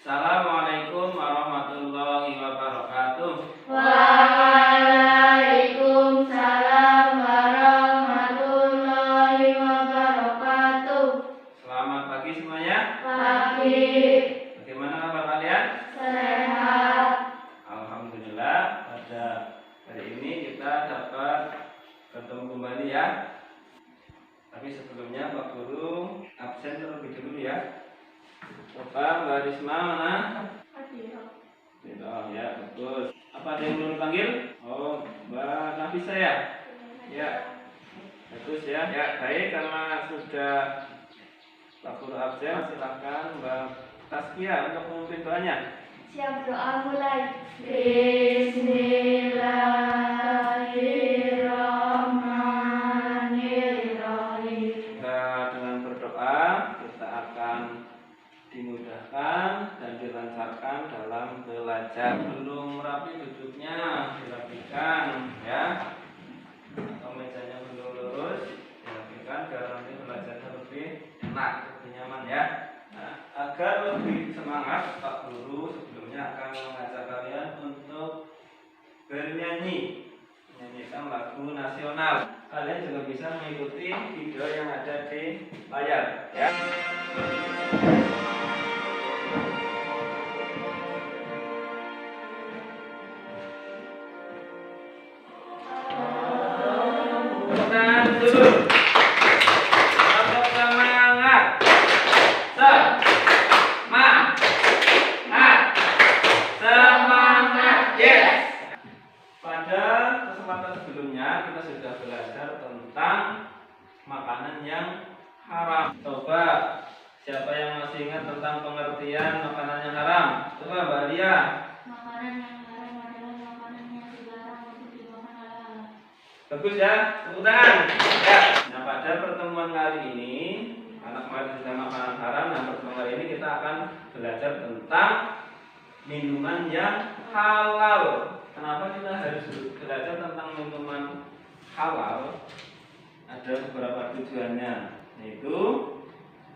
Assalamualaikum warahmatullahi wabarakatuh. Waalaikumsalam warahmatullahi wabarakatuh. Selamat pagi semuanya. Pagi. Bagaimana kabar kalian? Sehat. Alhamdulillah, pada hari ini kita dapat bertemu kembali ya. Tapi sebelumnya Pak Guru absen terlebih dulu ya. Coba Mbak Risma mana? Oh ya, bagus. Apa ada yang belum dipanggil? Oh, Mbak Nafisa ya? Ya, bagus ya. Ya, baik, karena sudah Pak Guru absen, silakan Mbak Taskia untuk memimpin doanya. Siap, doa mulai. Bismillahirrahmanirrahim. Dengan berdoa kita akan dimudahkan dan dilancarkan dalam belajar. Belum rapi duduknya, dirapikan ya. Atau mejanya belum lurus, dirapikan biar nanti belajarnya lebih enak, lebih nyaman ya. Nah, agar lebih semangat, Pak Guru sebelumnya akan mengajak kalian untuk bernyanyi, menyanyikan lagu nasional. Kalian juga bisa mengikuti video yang ada di layar ya. Tenang dulu. Tetap semangat. Semangat. Yes. Pada kesempatan sebelumnya kita sudah belajar tentang makanan yang haram. Coba siapa yang masih ingat tentang pengertian makanan yang haram? Coba Mbak Lia. Makanan yang haram adalah makanan yang dilarang untuk dimakan halal. Bagus ya, tepuk tangan. Ya. Nah, pada pertemuan kali ini, karena kemarin sudah makanan haram, nah pertemuan kali ini kita akan belajar tentang minuman yang halal. Kenapa kita harus belajar tentang minuman halal? Ada beberapa tujuannya, yaitu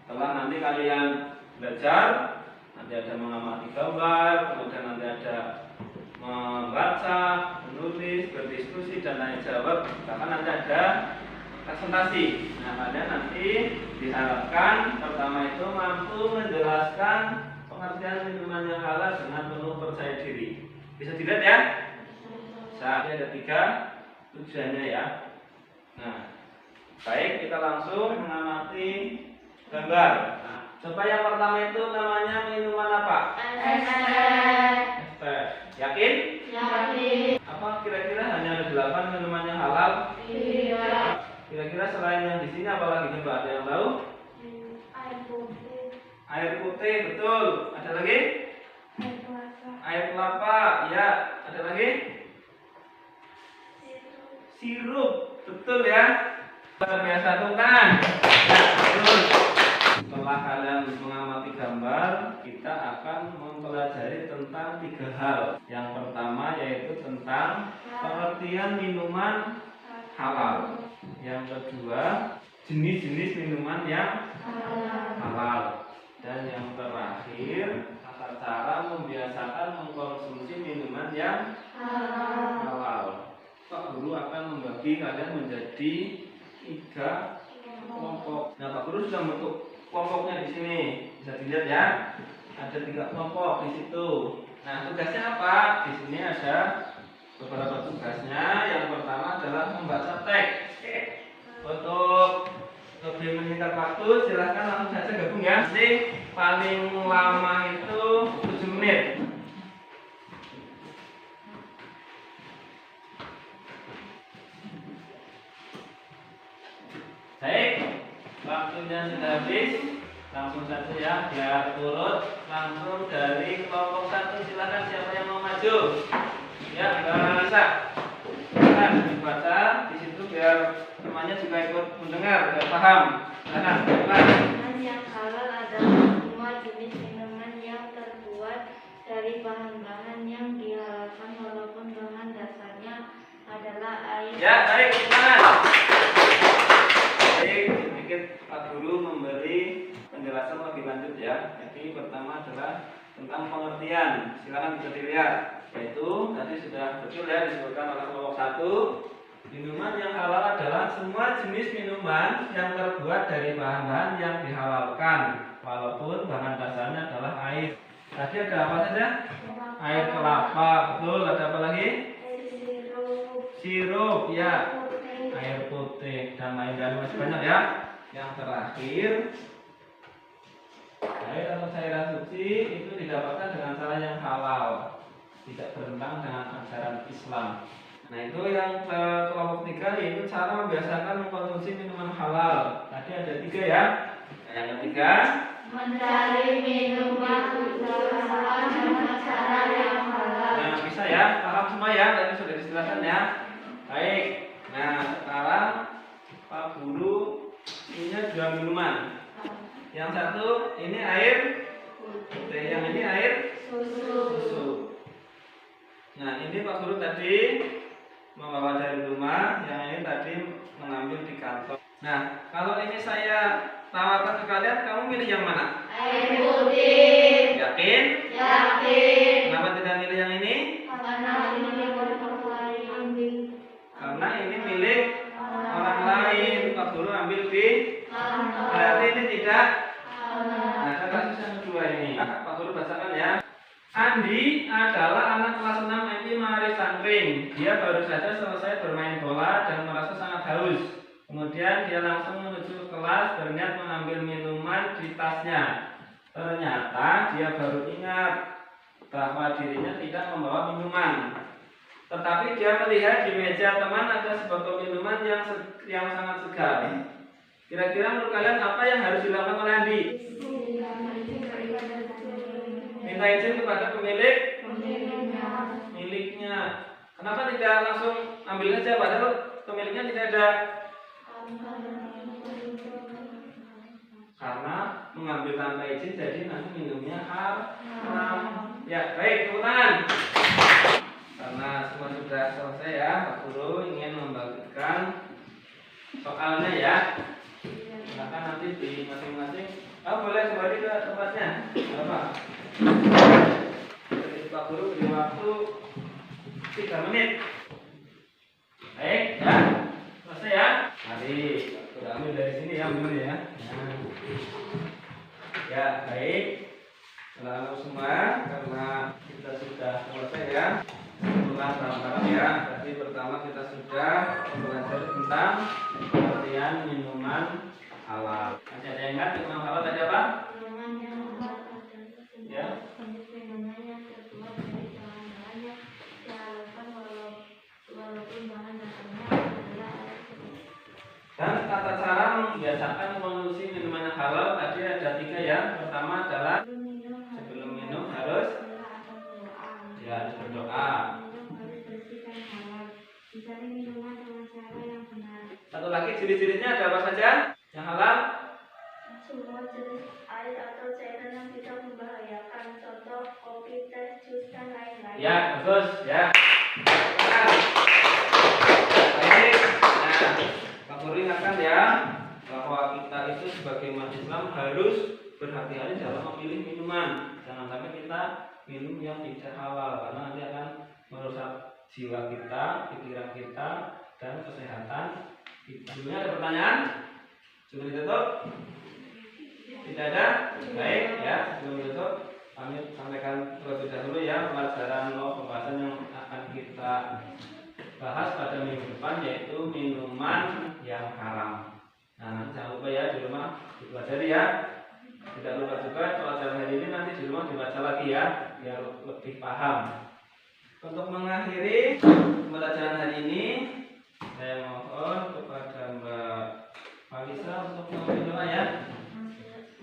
setelah nanti kalian belajar, nanti ada mengamati gambar, kemudian nanti ada membaca, menulis, berdiskusi dan tanya jawab, bahkan nanti ada presentasi. Nah, kalian nanti diharapkan pertama itu mampu menjelaskan pengertian minuman yang halal dengan penuh percaya diri. Bisa dilihat ya? Nah, ini ada 3 tujuannya ya. Nah, baik, kita langsung mengamati gambar. Nah, coba yang pertama itu namanya minuman apa? Es Teh. Yakin? Yakin. Apa kira-kira hanya ada 8 minuman yang halal? Iya. Kira-kira selain yang di sini apalagi coba ada yang tahu? Air putih. Air putih, betul. Ada lagi? Air kelapa. Air kelapa, ya. Ada lagi? Sirup, betul ya. Luar biasa tuh kan. Ya, betul. Setelah kalian mengamati gambar, kita akan mempelajari tentang 3 hal. Yang pertama yaitu tentang pengertian minuman halal. Yang kedua, jenis-jenis minuman yang halal. Dan yang terakhir, tata cara membiasakan mengkonsumsi minuman yang halal. Pak Guru akan membagi kalian menjadi 3 kelompok. Nah, Pak Guru sudah membentuk kelompoknya di sini. Bisa dilihat ya. Ada 3 kelompok di situ. Nah, tugasnya apa? Di sini ada beberapa tugasnya. Yang pertama adalah membaca teks. Untuk lebih menyingkat waktu, silahkan langsung saja gabung ya. Nanti paling lama itu 7 menit. Baik, waktunya sudah habis. Langsung saja ya, biar turut. Langsung dari kelompok 1, silakan siapa yang mau maju. Ya, bisa. Silakan dibaca di situ biar temannya juga ikut mendengar, biar paham. Silakan. Minuman yang halal adalah semua jenis minuman yang terbuat dari bahan-bahan yang dihalalkan walaupun bahan dasarnya adalah air. Ya, baik, silakan. Baik, sedikit Pak Guru memberi penjelasan lebih lanjut ya. Jadi pertama adalah tentang pengertian. Silakan bisa dilihat. Yaitu tadi sudah betul ya disebutkan oleh kelompok 1. Minuman yang halal adalah semua jenis minuman yang terbuat dari bahan-bahan yang dihalalkan, walaupun bahan dasarnya adalah air. Tadi ada apa saja? Air kelapa, betul. Ada apa lagi? Sirup, ya. Air putih dan lain-lain masih banyak ya. Yang terakhir, air atau cairan suci itu didapatkan dengan cara yang halal, tidak bertentangan dengan ajaran Islam. Nah itu yang kelompok 3 yaitu cara membiasakan mengkonsumsi minuman halal. Tadi ada 3 ya. Nah, yang ketiga, mencari minuman usaha dengan cara yang halal. Nah bisa ya, paham semua ya, tadi sudah dijelaskan ya. Baik, nah sekarang Pak Guru punya 2 minuman. Yang satu ini air putih, yang ini air susu. Nah ini Pak Guru tadi membawa dari rumah, yang ini tadi mengambil di kantor. Nah kalau ini saya tawarkan ke kalian, kamu milih yang mana? Air putih. Yakin? Yakin. Kenapa tidak milih yang ini? Karena ini orang lain ambil. Karena ini milik orang lain. Pak Guru ambil di Kantor. berarti ini tidak. Halal. Nah, kasus yang kedua ini, Pak Guru bacakan ya. Andi adalah anak kelas 6 MP Mari Sangkring. Dia baru saja selesai bermain bola dan merasa sangat haus. Kemudian dia langsung menuju kelas berniat mengambil minuman di tasnya. Ternyata dia baru ingat bahwa dirinya tidak membawa minuman. Tetapi dia melihat di meja teman ada sebotol minuman yang sangat segar. Kira-kira menurut kalian apa yang harus dilakukan oleh Andi? Minta izin kepada miliknya. Kenapa tidak langsung ambil saja padahal pemiliknya tidak ada? Karena mengambil tanpa izin jadi nanti minumnya haram. Ya baik, tepuk tangan. Karena semua sudah selesai ya, Pak Guru ingin membagikan soalnya ya. Silakan nanti di masing-masing. Boleh kembali ke tempatnya. Apa? Jadi Pak Guru beri waktu 3 menit. Baik, ya. Selesai ya. Mari kita ambil dari sini ya, benar ya. Ya, baik. Lalu semua karena kita sudah selesai ya. Ulang bareng-bareng ya. Tadi pertama kita sudah belajar tentang pengertian minuman halal. Masih ada yang ingat minuman halal tadi apa? Minuman yang halal adalah Ya. jenis minuman yang terbuat dari bahan-bahan yang dihalalkan walaupun bahan dasarnya adalah air putih. Dan tata cara membiasakan mengonsumsi minuman yang halal tadi ada 3 ya. Pertama adalah sebelum minum harus berdoa. Satu lagi ciri-cirinya ada apa saja? Yang halal? Semua jenis air atau cairan yang tidak membahayakan, contoh kopi, teh, jus, dan lain-lain. Ya, bagus ya. Baik. Nah, Pak Guru ingatkan ya bahwa kita itu sebagai umat Islam harus berhati-hati dalam memilih minuman. Jangan sampai kita minum yang tidak halal karena nanti akan merusak jiwa kita, pikiran kita, dan kesehatan kita. Sebelumnya ada pertanyaan? Sebelum ditutup? Tidak ada? Baik ya, sebelum ditutup kami sampaikan terlebih dahulu ya pelajaran pembahasan yang akan kita bahas pada minggu depan yaitu minuman yang haram. Nah, jangan lupa ya di rumah dipelajari ya. Tidak lupa juga pelajaran hari ini nanti di rumah dibaca lagi ya biar lebih paham. Untuk mengakhiri pembelajaran hari ini, saya mohon kepada Mbak Falisa untuk mengambil doa ya.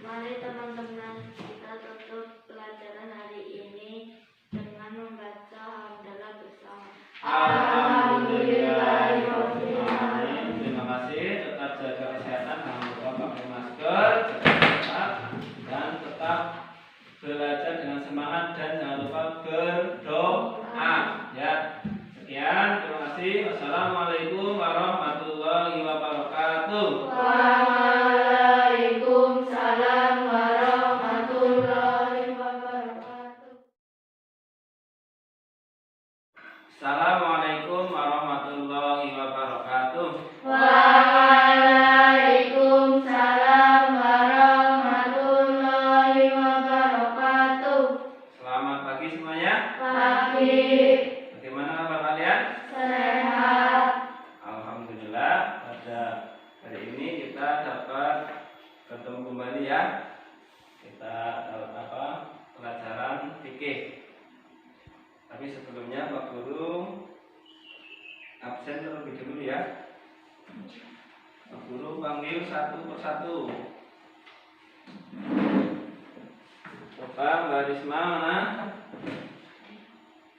Mari teman-teman kita tutup pelajaran hari ini dengan membaca hamdalah bersama. Alhamdulillahirabbil alamin. Terima kasih. Tetap jaga kesehatan, jangan lupa pakai masker, jaga jarak, dan tetap belajar dengan semangat dan jangan lupa berdoa. Ya, sekian. Terima kasih. Wassalamualaikum warahmatullahi wabarakatuh. Waalaikumsalam warahmatullahi wabarakatuh. Assalamualaikum warahmatullahi wabarakatuh. Waalaikumsalam warahmatullahi wabarakatuh. Selamat pagi semuanya. Pagi. Bagaimana kabar kalian? Sehat. Alhamdulillah, pada hari ini kita dapat ketemu kembali ya. Kita dapat pelajaran fikih. Tapi sebelumnya Pak Guru absen terlebih dulu ya. Pak Guru panggil satu persatu. Coba Mbak Risma mana?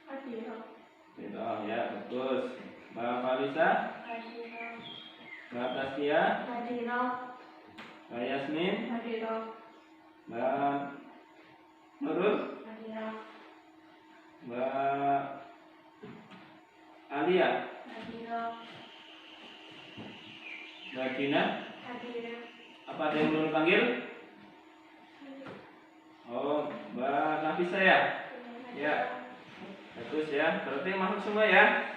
Hadirah. Gitu, ya bagus. Mbak Falisa, Hadirah. Mbak Taskia, Hadirah. Mbak Yasmin, Hadirah. Mbak Nurul, Hadirah. Mbak Alia, Hadirah. Mbak Dina. Hadirah. Apa ada yang belum panggil? Oh, Mbak Nafisa ya? Ya, bagus ya. Berarti masuk semua ya?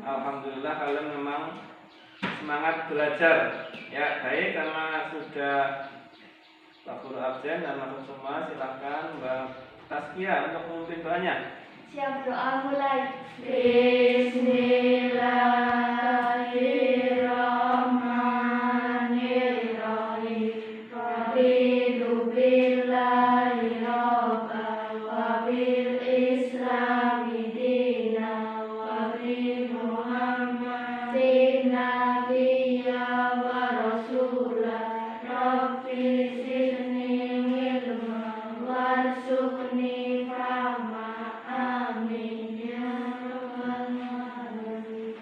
Alhamdulillah kalian memang semangat belajar. Ya, baik, karena sudah Pak Guru absen dan masuk semua, silakan Mbak Taskia untuk memimpin doanya. Siap, doa mulai. Bismillahirrahmanirrahim. Raditu billahi rabban wa bil islami dinan wa bi Muhammadin nabiyyan wa rasulan. Rabbi zidni ilman warzuqni fahma. Amin ya rabbal alamin.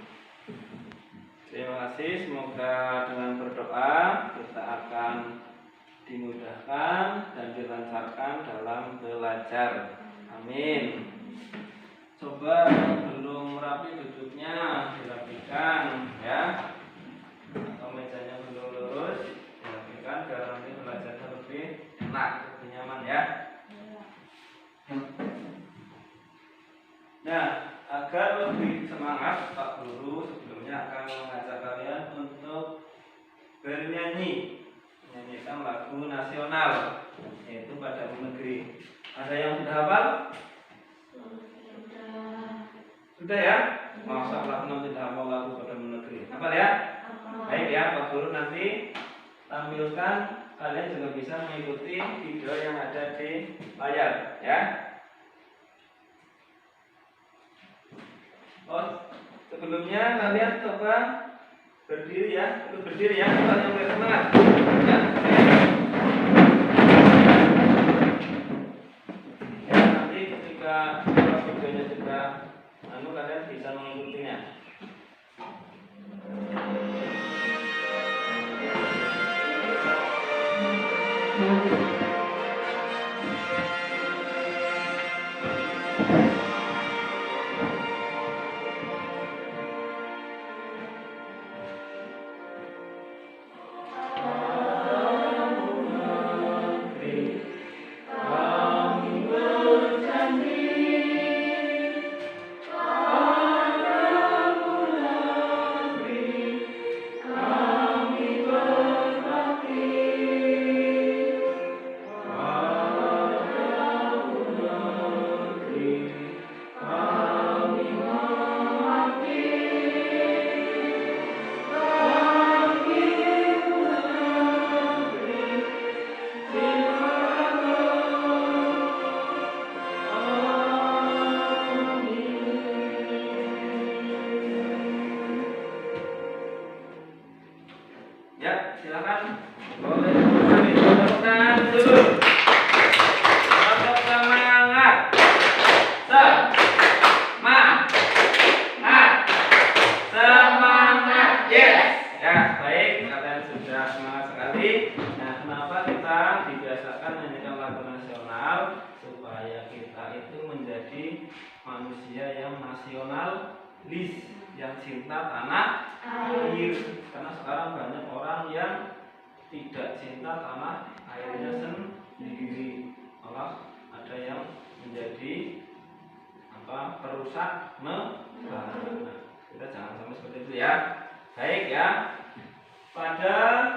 Terima kasih, semoga dengan berdoa kita akan dimudahkan dan dilancarkan dalam belajar. Amin. Coba yang belum rapi duduknya dirapikan ya. Atau mejanya belum lurus dirapikan biar nanti belajarnya lebih enak, lebih nyaman ya. Nah, agar lebih semangat, Pak Guru sebelumnya akan mengajak kalian untuk bernyanyi, menyanyikan lagu nasional, yaitu pada negeri. Ada yang sudah hafal? Sudah ya? Masa Allah nanti tidak hafal lagu pada negeri. Hafal ya? Baik ya, Pak Guru nanti tampilkan, kalian juga bisa mengikuti video yang ada di layar ya. Oh, sebelumnya kalian coba berdiri ya, ikut berdiri ya, coba yang bersemangat. Ya, ya nanti ketika videonya sudah kalian bisa mengikutinya. Ya, silakan. Boleh tepuk tangan dulu. Tetap semangat. Semangat. Yes. Ya, baik. Kalian sudah semangat sekali. Nah, kenapa kita dibiasakan menyanyikan lagu nasional? Supaya kita itu menjadi manusia yang nasionalis, yang cinta tanah air. Karena sekarang banyak orang yang tidak cinta tanah airnya sendiri, malah ada yang menjadi perusak Kita jangan sampai seperti itu ya. Baik ya. Pada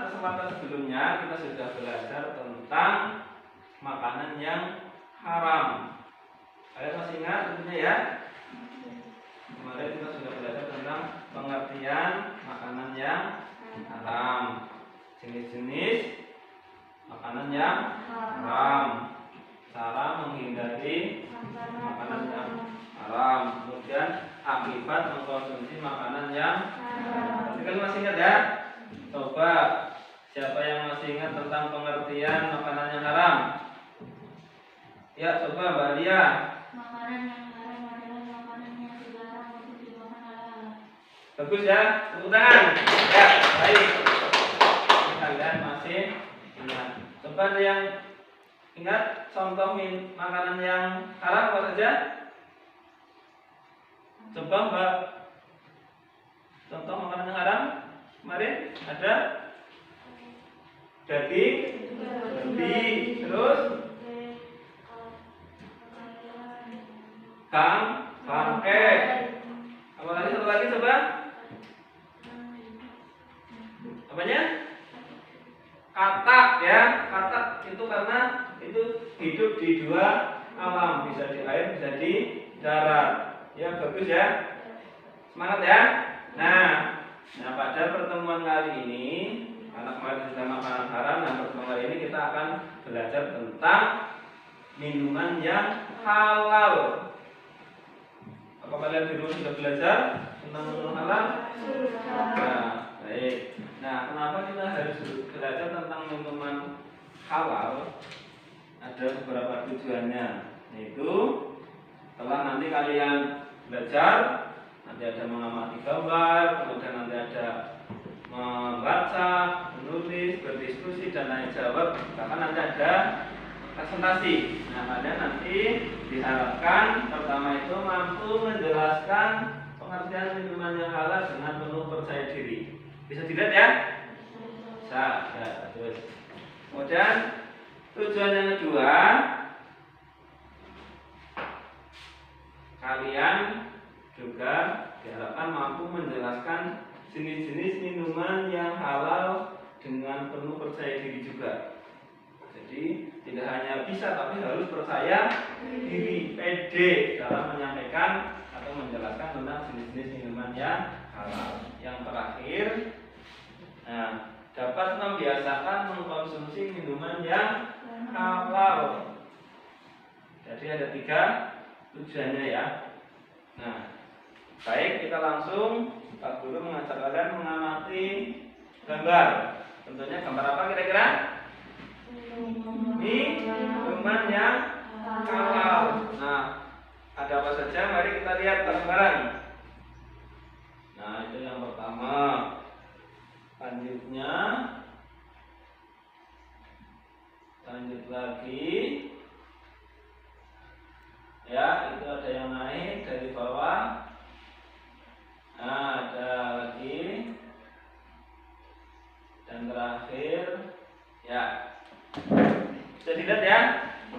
kesempatan sebelumnya kita sudah belajar tentang makanan yang haram. Kalian masih ingat tentunya ya? Kemarin kita sudah belajar tentang pengertian makanan yang haram, jenis-jenis makanan yang haram, cara menghindari makanan yang haram, kemudian akibat mengkonsumsi makanan yang haram. Jadi kalian masih ingat ya? Coba siapa yang masih ingat tentang pengertian makanan yang haram? Ya, coba Mbak Lia. Makanan yang haram adalah makanan yang dilarang untuk dimakan halal. Bagus ya, tepuk tangan. Ya, baik. Kalian masih ingat. Coba ada yang ingat contoh makanan yang haram apa saja? Coba Mbak. Contoh makanan yang haram kemarin ada daging, babi, terus bangke. Apa lagi? Satu lagi coba. Apanya? Katak ya. Katak itu karena itu hidup di dua alam, bisa di air, bisa di darat. Ya bagus ya. Semangat ya. Nah pada pertemuan kali ini, karena kemarin sudah makanan haram, nah pertemuan kali ini kita akan belajar tentang minuman yang halal. Apa kalian di rumah sudah belajar tentang minuman halal? Nah, baik. Nah, kenapa kita harus belajar tentang minuman halal? Ada beberapa tujuannya, yaitu setelah nanti kalian belajar, nanti ada mengamati gambar, kemudian nanti ada membaca, menulis, berdiskusi dan lain jawab, bahkan nanti ada presentasi. Nah, kalian nanti diharapkan pertama itu mampu menjelaskan pengertian minuman yang halal dengan penuh percaya diri. Bisa dilihat ya? Bisa. Ya, terus. Kemudian tujuan yang kedua, kalian juga diharapkan mampu menjelaskan jenis-jenis minuman yang halal dengan penuh percaya diri juga. Jadi tidak hanya bisa tapi harus percaya diri, pede dalam menyampaikan atau menjelaskan tentang jenis-jenis minuman yang halal. Yang terakhir, dapat membiasakan mengkonsumsi minuman yang halal. Jadi ada 3 tujuannya ya. Nah, baik, kita langsung Pak Guru mengajak kalian mengamati gambar. Tentunya gambar apa kira-kira? Minuman yang halal. Nah, ada apa saja? Mari kita lihat bareng-bareng. Nah, itu yang pertama. Lanjutnya, lanjut lagi. Ya, itu ada yang naik dari bawah. Nah, ada lagi. Dan terakhir, ya. Bisa dilihat ya?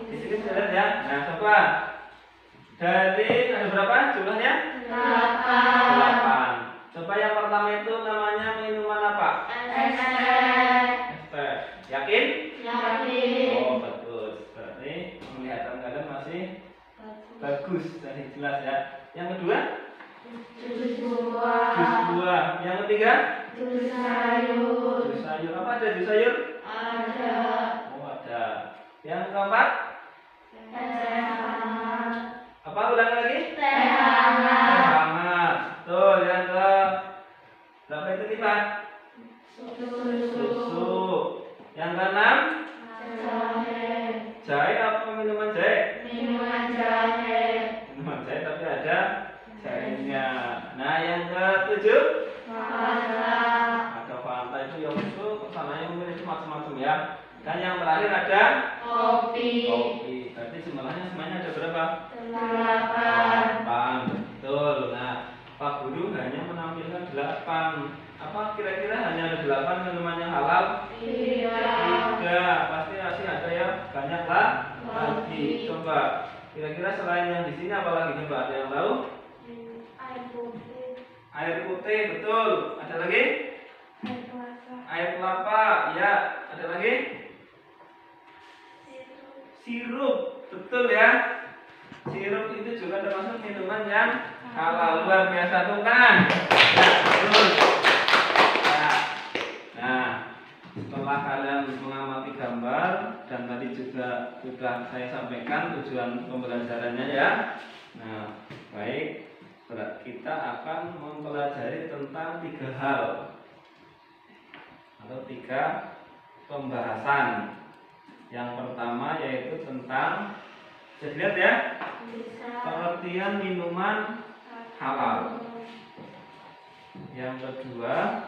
Di sini bisa lihat ya. Nah, coba. Dari ada berapa jumlahnya? 8. Coba yang pertama itu namanya minuman apa? Es teh. Yakin? Yakin. Oh, bagus. Berarti penglihatan kalian masih bagus dan jelas ya. Yang kedua? Jus buah. Jus buah. Yang ketiga? Jus sayur. Jus sayur. Apa ada jus sayur? Ada. Oh, ada. Yang keempat? Teh hangat. Apa ulang lagi? Teh Teh hangat. hangat. Betul. Yang ke berapa itu nih Pak? Susu. Yang keenam? Jahe. Jahe apa minuman jahe? Minuman jahe. Minuman jahe tapi ada jahenya. Nah, yang ketujuh? Fanta. Ada Fanta itu yang itu kesananya mungkin itu macam-macam ya. Dan yang terakhir ada Kopi. kopi. Berarti jumlahnya semuanya ada berapa? 8. 8. Betul. Nah, Pak Guru hanya menampilkan 8. Apa kira-kira hanya ada 8 minuman yang halal? Tidak. Pasti masih ada ya banyak lah lagi. Coba. Kira-kira selain yang di sini apa lagi? Coba ada yang tahu? Air putih. Air putih, betul. Ada lagi? Air kelapa. Air kelapa, ya. Ada lagi? Sirup. Sirup, betul ya. Sirup itu juga termasuk minuman yang halal. Luar biasa, tepuk tangan. Ya, betul. Nah, setelah kalian mengamati gambar dan tadi juga sudah saya sampaikan tujuan pembelajarannya ya. Nah, baik. Kita akan mempelajari tentang 3 hal atau 3 pembahasan. Yang pertama yaitu tentang, bisa dilihat ya, pengertian minuman halal. Yang kedua,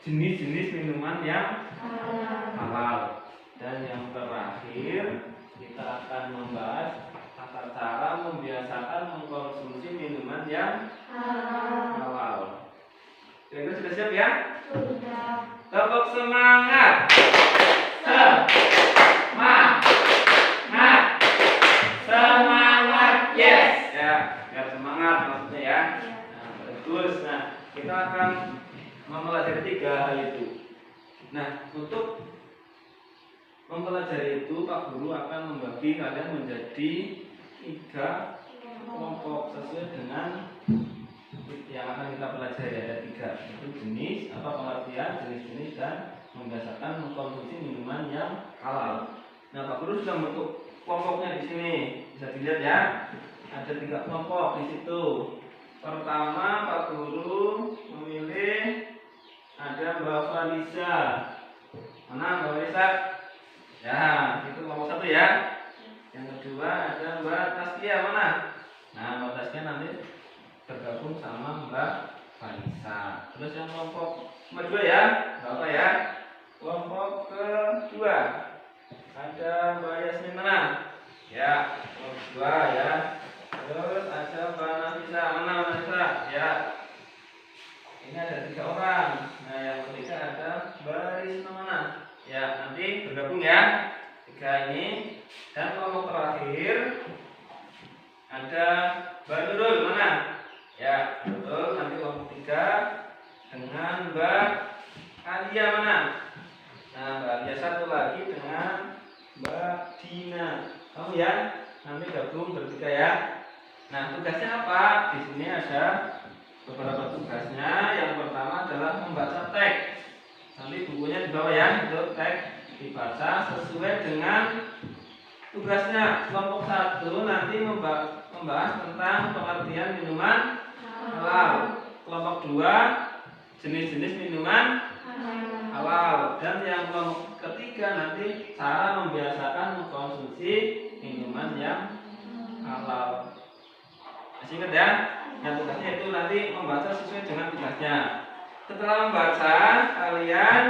jenis-jenis minuman yang halal. Dan yang terakhir, kita akan membahas tata cara membiasakan mengkonsumsi minuman yang halal. Kira-kira sudah siap ya? Sudah. Tepuk semangat. Semangat. Semangat. Yes. Ya, biar semangat maksudnya ya. Nah, bagus. Nah, kita akan mempelajari 3 hal itu. Nah, untuk mempelajari itu Pak Guru akan membagi kalian menjadi 3 kelompok sesuai dengan yang akan kita pelajari. Ada 3, itu jenis, pengertian jenis-jenis dan membiasakan mengkonsumsi minuman yang halal. Nah, Pak Guru sudah membentuk kelompoknya di sini, bisa dilihat ya. Ada 3 kelompok di situ. Pertama, Pak Guru memilih ada Mbak Vanisa. Mana Mbak Vanisa? Ya, itu kelompok 1 ya. Yang kedua ada Mbak Taskia, mana? Nah, Mbak Taskia nanti bergabung sama Mbak Vanisa. Terus yang kelompok nomor 2 ya, Mbak apa ya? Kelompok kedua ada Mbak Yasmin, mana? Ya, kelompok 2 ya. Terus ada Mbak Nafisa, mana Mbak Nafisa? Ya. Ini ada 3 orang. Nah, yang ketiga ada Mbak Risma, mana? Ya, nanti bergabung ya 3 ini. Dan kelompok terakhir ada Mbak Nurul, mana? Ya, betul. Nanti kelompok 3 dengan Mbak Alia, mana? Nah, Mbak Alia 1 lagi dengan Mbak Dina. Kamu ya? Nanti gabung bertiga ya. Nah, tugasnya apa? Di sini ada beberapa tugasnya. Yang pertama adalah membaca teks. Nanti bukunya di bawah ya, itu teks dibaca sesuai dengan tugasnya. Kelompok 1 nanti membahas tentang pengertian minuman halal. Kelompok 2 jenis-jenis minuman halal. Dan yang kelompok ketiga nanti cara membiasakan mengkonsumsi minuman yang halal. Masih ingat ya? Yang tugasnya itu nanti membaca sesuai dengan tugasnya. Setelah membaca, kalian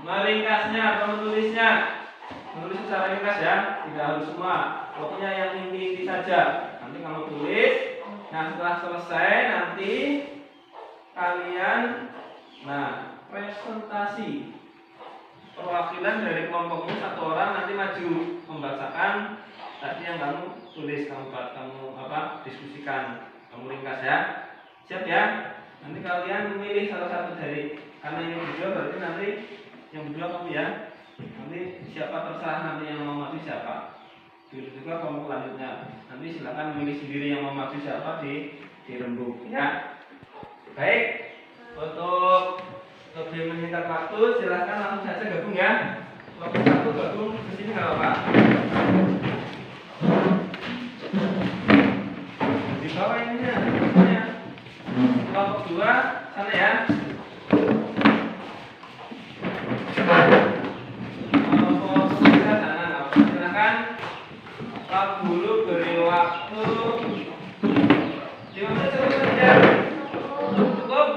meringkasnya atau menulisnya. Menulis secara ringkas ya, tidak harus semua. Pokoknya yang inti-inti saja. Nanti kamu tulis. Nah, setelah selesai nanti kalian presentasi. Perwakilan dari kelompokmu 1 orang nanti maju membacakan tadi yang kamu tulis, kamu diskusikan, kamu ringkas ya. Siap ya? Nanti kalian memilih salah satu dari, karena ini berdua berarti nanti yang berdua kamu ya. Nanti siapa terserah nanti yang mau maju siapa. Begitu juga kelompok selanjutnya. Nanti silakan memilih sendiri yang mau maju siapa di rembuk ya. Baik. Untuk lebih menyingkat waktu, silahkan langsung saja gabung ya. Kelompok 1 gabung ke sini nggak apa-apa. Di bawah ini ya. Kelompok 2 sana ya. Kelompok 3 sana. Silahkan Pak Guru beri waktu 5 menit saja. Cukup?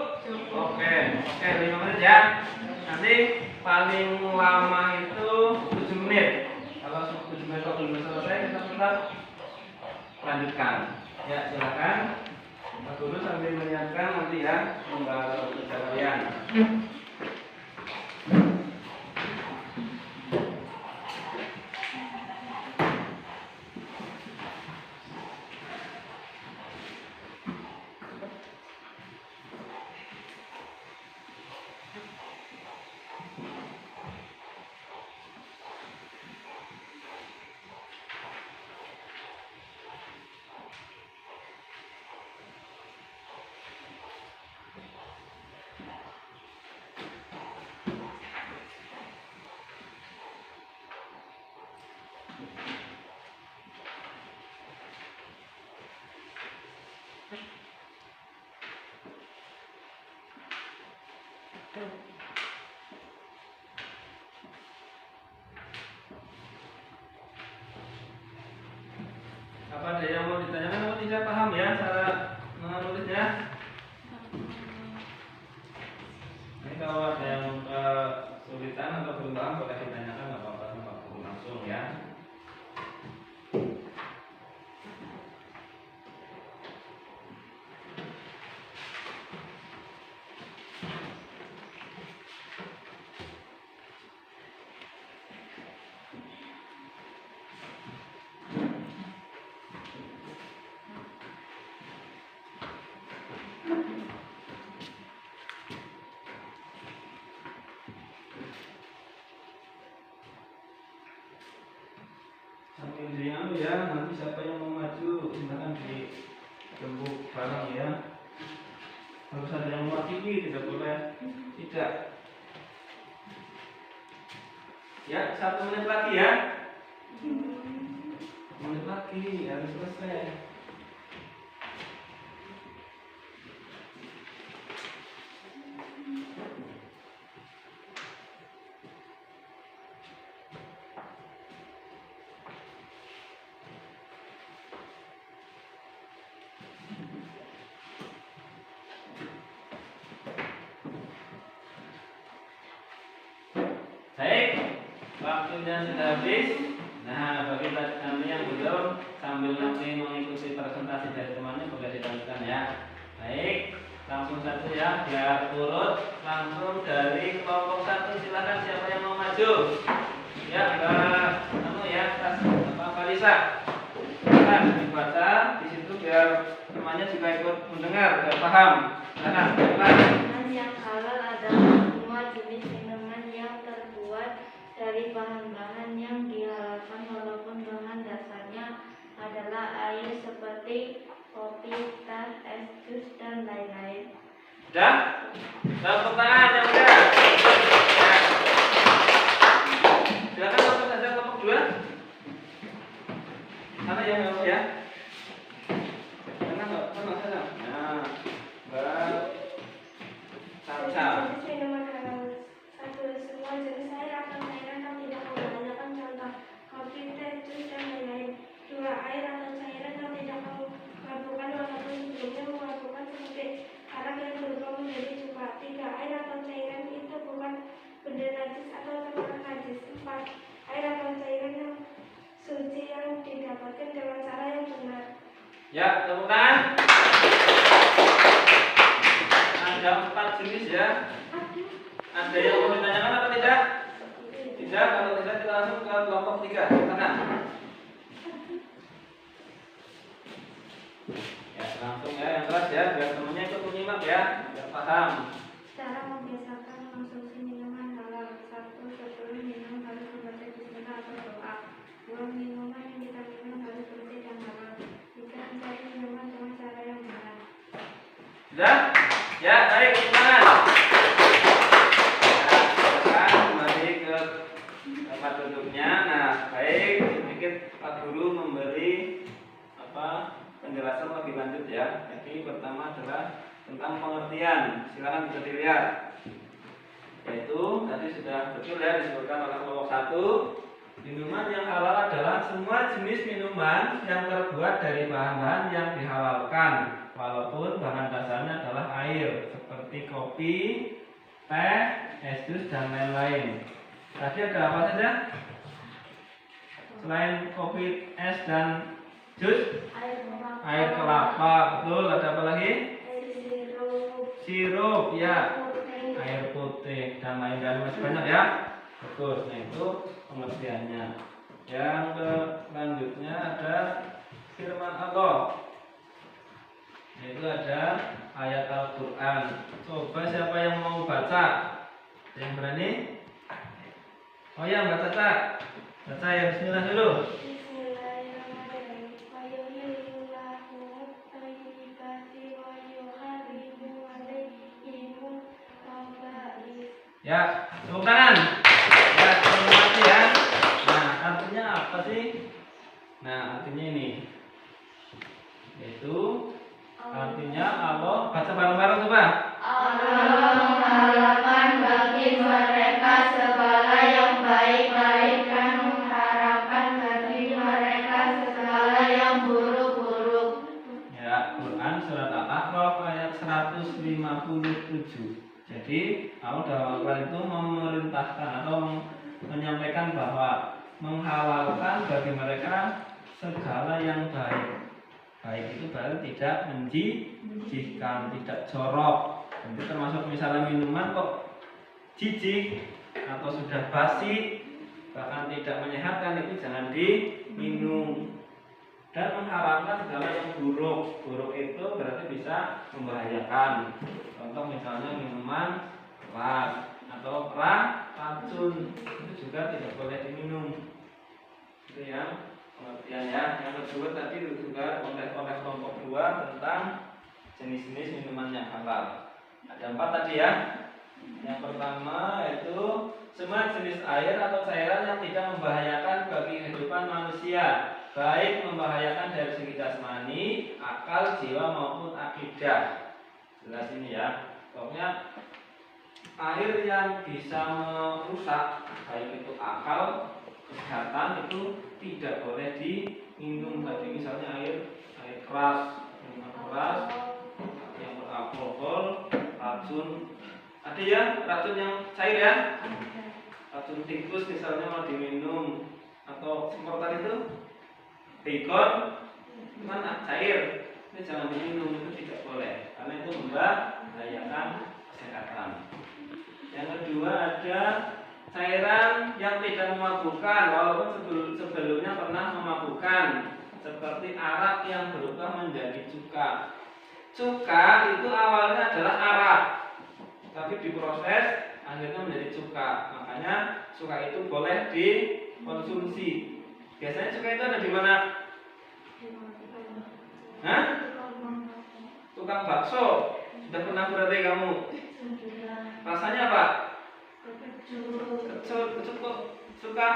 Oke, 5 menit ya. Nanti paling lama itu 7 menit. Kalau 7 menit waktu belum selesai, kita tetap lanjutkan. Ya, silakan. Pak Guru sambil menyiapkan nanti ya membahas kalian. Apa ada yang mau ditanyakan atau tidak paham ya cara menulisnya? Ini kalau ada yang kesulitan atau belum paham boleh ditanyakan, nggak apa-apa sama guru langsung ya. Sambil diambil ya, nanti siapa yang mau maju silakan digembuk bareng ya. Harus ada yang mewakili, tidak boleh tidak. Ya, 1 menit lagi ya. Menit lagi harus selesai. Baik, waktunya sudah habis. Nah, bagi nanti yang belum sambil nanti mengikuti presentasi dari temannya boleh dilanjutkan ya. Baik, langsung saja ya, biar urut langsung dari kelompok 1. Silakan siapa yang mau maju. Ya, Pak Lisa. Silakan dibaca di situ biar temannya juga ikut mendengar, biar paham. Silakan. Minuman yang halal adalah semua jenis minuman yang terbuat dari bahan-bahan yang dihalalkan walaupun bahan dasarnya adalah air seperti kopi, teh, es, jus, dan lain-lain. Sudah? Tepuk tangan yang udah. Ya. Silakan langsung saja kelompok 2. Mana yang mau ya? Mana saja? Nah, Caca. Minuman halal 1. Semua jenis air atau cairan yang tidak menggunakan contoh kopi, teh, jus, dan lain-lain. 2. Air atau cairan yang tidak memabukkan walaupun sebelumnya memabukkan seperti arak yang berubah menjadi cuka. 3. Air atau cairan itu bukan benda najis atau terlarang najis. 4. Air atau cairan yang suci yang didapatkan dengan cara yang benar. Ya, tepuk tangan. Ada 4 jenis ya. Ada yang mau ditanyakan atau tidak? Tidak, kalau tidak kita langsung ke kelompok 3. Silakan. Ya, langsung ya yang keras ya, biar semuanya ikut menyimak ya, biar paham. Cara membiasakan mengonsumsi minuman halal. 1. Sebelum minum harus membaca bismillah atau doa. 2. Minuman yang kita minum harus bersih dan halal. 3. Mencari minuman dengan cara yang benar. Sudah? Ya, baik, tangan. Nah, silakan kembali ke tempat duduknya. Nah, baik, sedikit Pak Guru memberi penjelasan lebih lanjut ya. Jadi pertama adalah tentang pengertian. Silakan bisa dilihat. Yaitu tadi sudah betul ya disebutkan oleh kelompok 1. Minuman yang halal adalah semua jenis minuman yang terbuat dari bahan-bahan yang dihalalkan, walaupun bahan dasarnya adalah air seperti kopi, teh, es jus, dan lain-lain. Tadi ada apa saja? Selain kopi, es, dan jus? Air kelapa, betul. Ada apa lagi? Sirup, ya. Air putih dan lain-lain masih banyak ya. Betul. Nah itu pengertiannya. Yang selanjutnya ada firman Allah. Yaitu ada ayat Al-Quran. Coba siapa yang mau baca? Ada yang berani? Oh ya, Mbak Caca. Baca ya, bismillah dulu. Ya, tepuk tangan. Ya, terima kasih ya. Nah, artinya apa sih Nah, artinya ini. Yaitu artinya Allah, baca bareng-bareng coba. Allah mengharapkan bagi mereka segala yang baik-baik dan mengharapkan bagi mereka segala yang buruk-buruk. Ya, Quran surat Al-A'raf ayat 157. Jadi, Allah dalam Al-Quran itu memerintahkan atau menyampaikan bahwa menghalalkan bagi mereka segala yang baik. Baik itu berarti tidak menjijikkan, tidak jorok. Itu termasuk misalnya minuman kok jijik atau sudah basi, bahkan tidak menyehatkan, itu jangan diminum. Dan mengharamkan segala yang buruk. Buruk itu berarti bisa membahayakan. Contoh misalnya minuman keras atau racun, itu juga tidak boleh diminum. Itu yang pengertiannya. Yang kedua tadi juga oleh kelompok 2 tentang jenis-jenis minuman yang halal. Ada 4 tadi ya. Yang pertama yaitu semua jenis air atau cairan yang tidak membahayakan bagi kehidupan manusia, baik membahayakan dari segi jasmani, akal, jiwa maupun akidah. Jelas ini ya. Pokoknya air yang bisa merusak baik itu akal, kesehatan, itu tidak boleh diminum. Tadi misalnya air keras, minuman keras yang beralkohol, racun. Ada ya racun yang cair ya, racun tikus misalnya mau diminum, atau seperti itu bacon kan cair, itu jangan diminum, itu tidak boleh karena itu membahayakan kesehatan. Yang kedua ada cairan yang tidak memabukkan walaupun sebelumnya pernah memabukkan, seperti arak yang berubah menjadi cuka. Cuka itu awalnya adalah arak, tapi diproses akhirnya menjadi cuka. Makanya cuka itu boleh dikonsumsi. Biasanya cuka itu ada di mana? Hah? Tukang bakso. Sudah pernah berarti kamu? Rasanya apa? Kecut kok suka?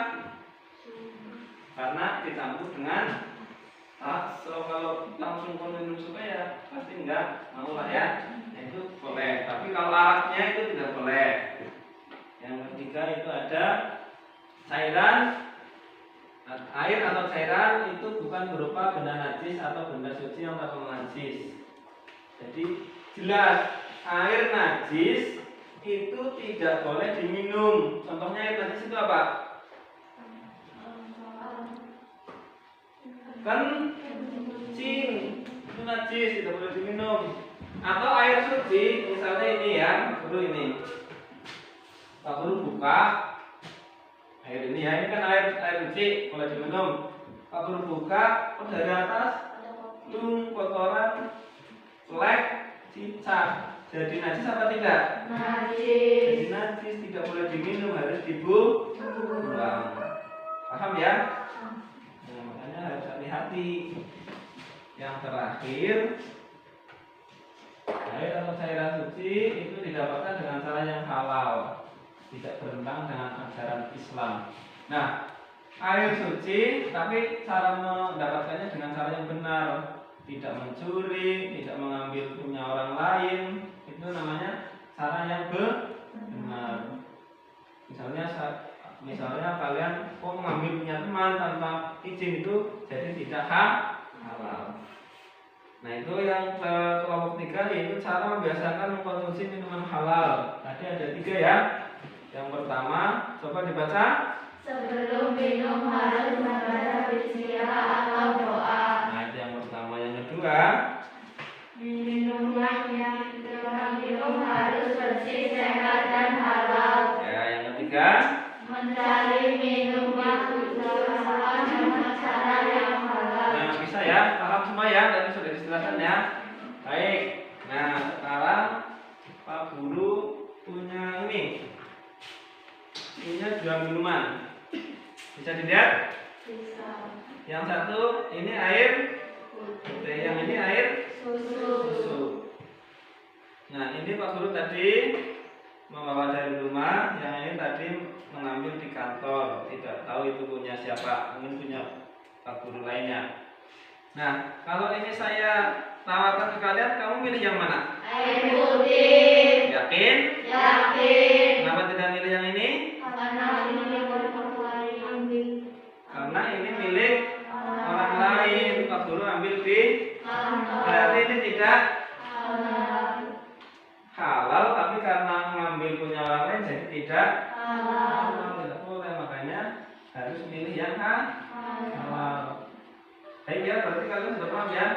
Karena dicampur dengan bakso. Kalau langsung minum suka ya pasti enggak mau lah ya. Nah, itu boleh. Tapi kalau araknya itu tidak boleh. Yang ketiga itu ada cairan air atau cairan itu bukan berupa benda najis atau benda suci yang tak najis. Jadi jelas air najis itu tidak boleh diminum. Contohnya air najis itu apa? Kencing, itu najis, tidak boleh diminum. Atau air suci, misalnya ini ya, guru ini. Pak Guru buka air ini ya, ini kan air suci, boleh diminum. Pak Guru buka, dari atas kotoran, flek, cicak. Jadi najis apa tidak? Najis. Jadi najis, tidak boleh diminum, harus dibuang. Paham ya? Nah, makanya harus hati-hati. Yang terakhir, air atau cairan suci itu didapatkan dengan cara yang halal, tidak bertentangan dengan ajaran Islam. Nah, air suci, tapi cara mendapatkannya dengan cara yang benar, tidak mencuri, tidak mengambil punya orang lain. Itu namanya cara yang benar. Misalnya kalian mengambil punya teman tanpa izin, itu jadi tidak halal. Nah, itu yang kelompok 3 yaitu cara membiasakan mengkonsumsi minuman halal. Tadi ada 3 ya. Yang pertama, coba dibaca. Sebelum minum harus membaca bismillah atau doa. Nah, itu yang pertama. Yang kedua, Minuman yang kita minum harus bersih, sehat, dan halal. ya, yang ketiga, Mencari minuman usahakan dengan cara yang halal. nah, bisa ya, paham semua ya, tadi sudah dijelaskan ya. Baik, nah sekarang Pak Guru punya ini, punya 2 minuman. Bisa dilihat? Bisa. Yang satu ini air putih, yang ini air susu. Nah, ini Pak Guru tadi membawa dari rumah, yang ini tadi mengambil di kantor. Tidak tahu itu punya siapa, mungkin punya Pak Guru lainnya. Nah, kalau ini saya tawarkan ke kalian, kamu milih yang mana? Air putih. Yakin? Yakin. Kenapa tidak milih yang ini? Karena ini orang lain ambil. Karena ini milik orang lain. Pak Guru ambil di. Berarti ini tidak halal, tapi karena mengambil punya orang lain jadi tidak halal. Tidak boleh, makanya harus milih yang halal. Baik ya, berarti kalian sudah paham ya.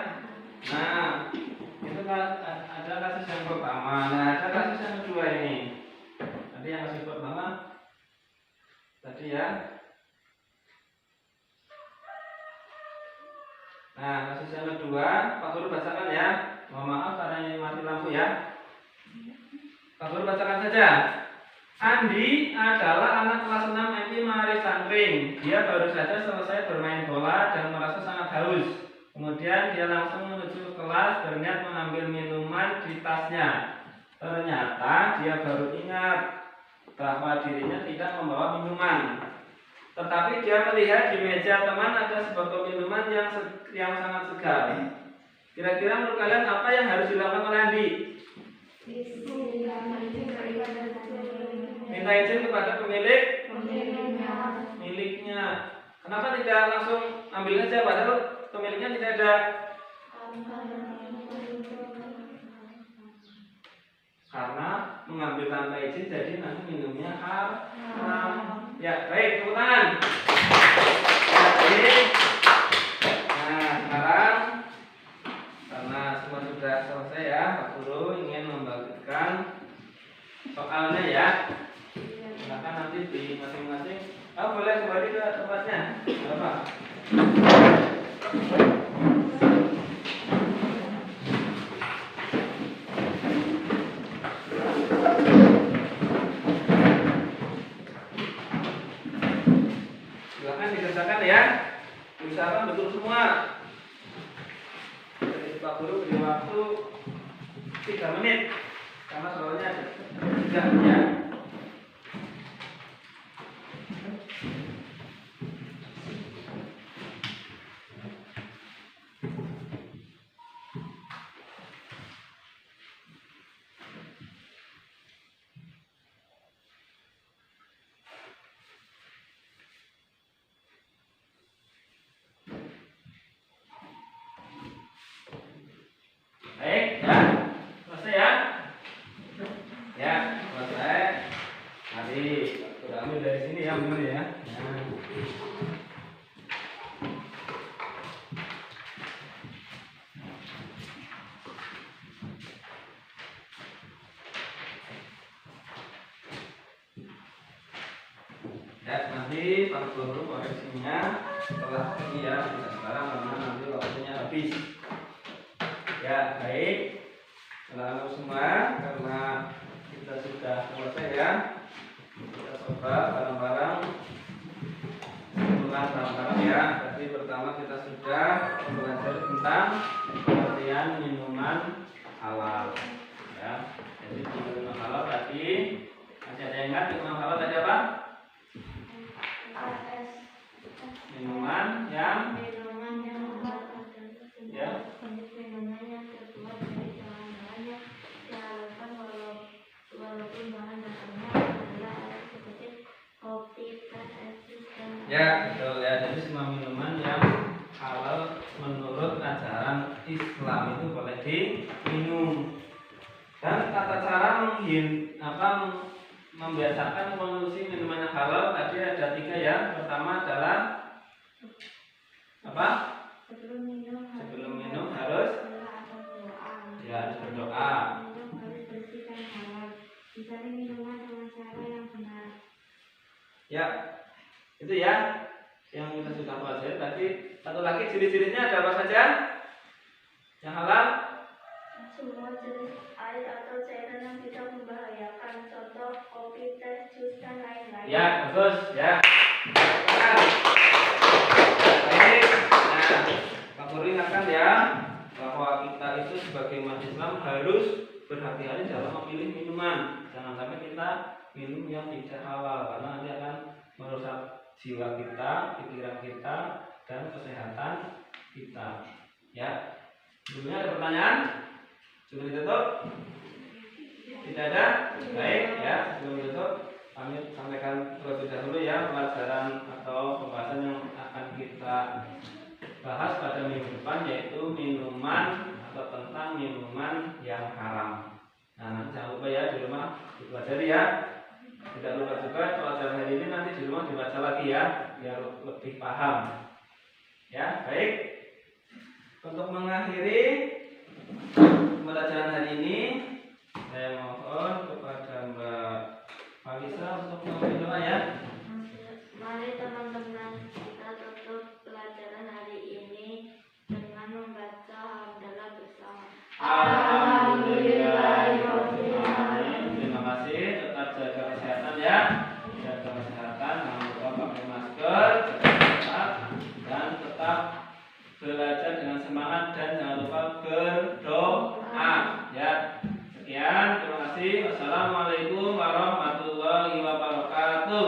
Nah, itu kan ada kasus yang pertama. Nah, ada kasus yang kedua ini. Tadi yang kasus pertama tadi ya. Nah, kasus yang kedua, Pak Guru bacakan ya. Mohon maaf karena ini mati lampu ya. Pak Guru bacakan saja. Andi adalah anak kelas 6 MP Mari Sangkring. Dia baru saja selesai bermain bola dan merasa sangat haus. Kemudian dia langsung menuju kelas berniat mengambil minuman di tasnya. Ternyata dia baru ingat bahwa dirinya tidak membawa minuman. Tetapi dia melihat di meja teman ada sebotol minuman yang sangat segar. Kira-kira menurut kalian apa yang harus dilakukan oleh Andi? Minta izin kepada miliknya. Kenapa tidak langsung ambil saja padahal pemiliknya tidak ada? Karena mengambil tanpa izin jadi nanti minumnya haram. Ya, baik, tepuk tangan. Baik. Nah, sekarang karena semua sudah selesai ya, Pak Guru ingin membagikan soalnya ya. Silakan nanti di masing-masing. Kamu boleh kembali ke tempatnya. Apa? Silakan dikerjakan ya. Usahakan betul semua. Jadi Pak Guru beri waktu 3 menit karena soalnya ada 3 ya. Baik, ya. Selesai ya? Ya, selesai. Mari kita ambil dari sini ya, benar ya. Nah. Ya, nanti Pak Guru koreksinya setelah ini ya, tidak sekarang karena nanti waktunya habis. Ya, baik. Selamat semua karena kita sudah selesai ya. Kita coba bareng-bareng ulang bareng-bareng ya. Tadi pertama kita sudah belajar tentang pengertian minuman halal ya. Jadi minuman halal tadi masih ada yang ingat minuman halal tadi apa? Minuman yang ya. Ya, betul ya. Jadi semua minuman yang halal menurut ajaran Islam itu boleh diminum. Dan tata cara membiasakan konsumsi minuman yang halal tadi ada 3 ya. Pertama adalah apa? Sebelum minum harus berdoa. Ya, itu ya yang kita sudah pelajari tadi. Satu lagi ciri-cirinya ada apa saja? Yang halal? Semua jenis air atau cairan yang tidak membahayakan, contoh kopi, teh, jus, dan lain-lain. Ya, bagus ya. Baik. Nah, Pak Guru ingatkan ya bahwa kita itu sebagai umat Islam harus berhati-hati dalam memilih minuman. Jangan sampai kita minum yang tidak halal karena nanti akan merusak jiwa kita, pikiran kita, dan kesehatan. Ya. Sebelumnya ada pertanyaan? Sudah ditutup? Tidak ada? Baik ya. Sebelum ditutup, kami sampaikan terlebih dahulu ya pelajaran atau pembahasan yang akan kita bahas pada minggu depan, yaitu minuman atau tentang minuman yang haram. Nah, nanti jangan lupa ya di rumah dipelajari ya. Tidak lupa juga pelajaran hari ini nanti di rumah dibaca lagi ya, biar lebih paham. Ya, baik. Untuk mengakhiri pembelajaran hari ini, saya mohon kepada Mbak Falisa untuk memimpin doa ya. Mari teman-teman kita tutup pelajaran hari ini dengan membaca hamdalah bersama. Alhamdulillahirobbilalamin. Terima kasih. Tetap jaga kesehatan ya. Jaga kesehatan, jangan lupa pakai masker, jaga jarak, dan tetap belajar dengan semangat dan jangan lupa berdoa. Ya. Sekian. Terima kasih. Wassalamualaikum warahmatullahi wabarakatuh.